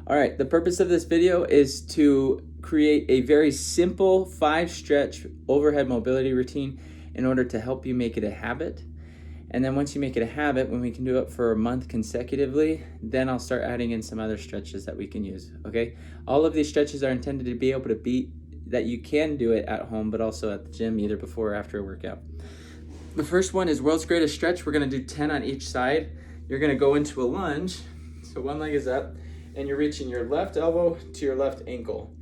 All right, the purpose of this video is to create a very simple 5-stretch overhead mobility routine in order to help you make it a habit. And then once you make it a habit, when we can do it for a month consecutively, then I'll start adding in some other stretches that we can use, okay? All of these stretches are intended to be able to be that you can do it at home, but also at the gym, either before or after a workout. The first one is world's greatest stretch. We're gonna do 10 on each side. You're gonna go into a lunge. So one leg is up and you're reaching your left elbow to your left ankle.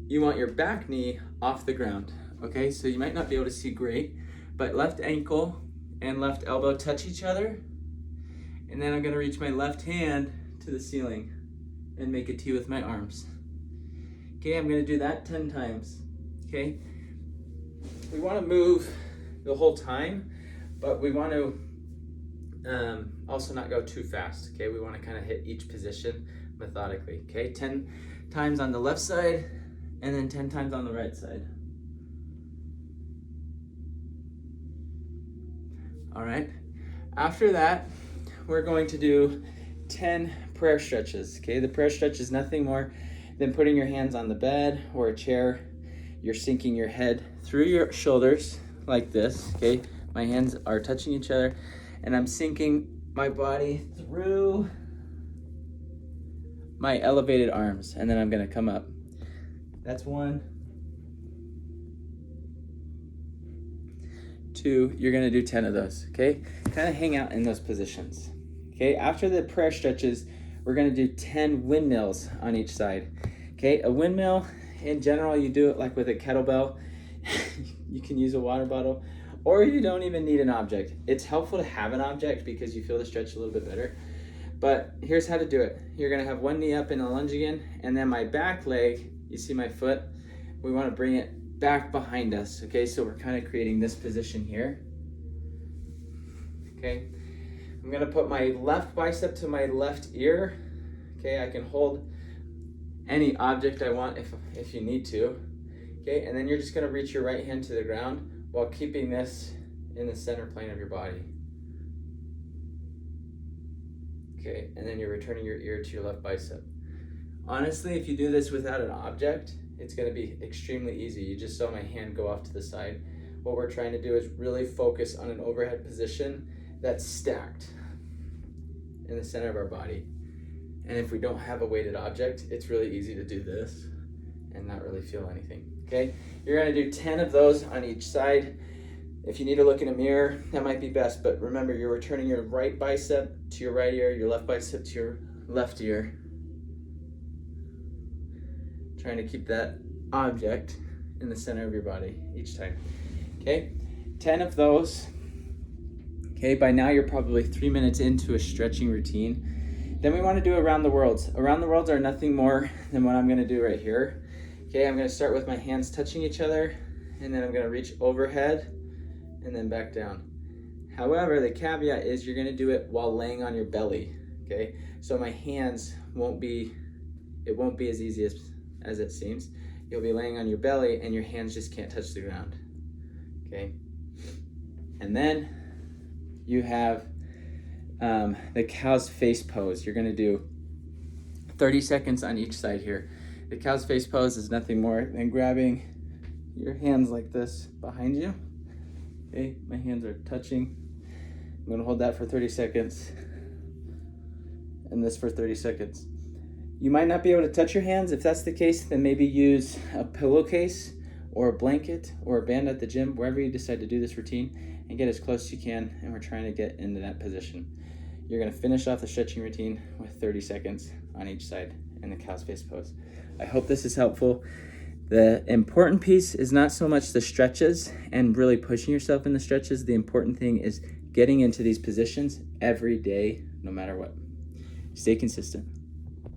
You want your back knee off the ground, okay? So you might not be able to see great, but left ankle and left elbow touch each other. And then I'm gonna reach my left hand to the ceiling and make a T with my arms. Okay, I'm gonna do that 10 times, okay? We wanna move the whole time, but we want to also not go too fast, okay? We wanna kinda hit each position methodically, okay? 10 times on the left side and then 10 times on the right side. All right, after that, we're going to do 10 prayer stretches, okay? The prayer stretch is nothing more than putting your hands on the bed or a chair. You're sinking your head through your shoulders like this, okay? My hands are touching each other and I'm sinking my body through my elevated arms, and then I'm gonna come up. That's 1. 2, you're gonna do 10 of those, okay? Kind of hang out in those positions, okay? After the prayer stretches, we're gonna do 10 windmills on each side, okay? A windmill, in general, you do it like with a kettlebell. You can use a water bottle, or you don't even need an object. It's helpful to have an object because you feel the stretch a little bit better. But here's how to do it. You're gonna have one knee up in a lunge again, and then my back leg, you see my foot? We wanna bring it back behind us, okay? So we're kind of creating this position here, okay? I'm gonna put my left bicep to my left ear, okay? I can hold any object I want if you need to, okay? And then you're just gonna reach your right hand to the ground while keeping this in the center plane of your body. Okay, and then you're returning your ear to your left bicep. Honestly, if you do this without an object, it's gonna be extremely easy. You just saw my hand go off to the side. What we're trying to do is really focus on an overhead position that's stacked in the center of our body. And if we don't have a weighted object, it's really easy to do this and not really feel anything, okay? You're gonna do 10 of those on each side. If you need to look in a mirror, that might be best, but remember, you're returning your right bicep to your right ear, your left bicep to your left ear. Trying to keep that object in the center of your body each time, okay? 10 of those, okay? By now, you're probably 3 minutes into a stretching routine. Then we wanna do around the worlds. Around the worlds are nothing more than what I'm gonna do right here. Okay, I'm gonna start with my hands touching each other, and then I'm gonna reach overhead, and then back down. However, the caveat is you're gonna do it while laying on your belly, okay? So my hands won't be as easy as it seems. You'll be laying on your belly and your hands just can't touch the ground, okay? And then you have the cow's face pose. You're gonna do 30 seconds on each side here. The cow's face pose is nothing more than grabbing your hands like this behind you. Okay, my hands are touching. I'm gonna hold that for 30 seconds and this for 30 seconds. You might not be able to touch your hands. If that's the case, then maybe use a pillowcase or a blanket or a band at the gym, wherever you decide to do this routine, and get as close as you can, and we're trying to get into that position. You're gonna finish off the stretching routine with 30 seconds on each side in the cow's face pose. I hope this is helpful. The important piece is not so much the stretches and really pushing yourself in the stretches. The important thing is getting into these positions every day, no matter what. Stay consistent.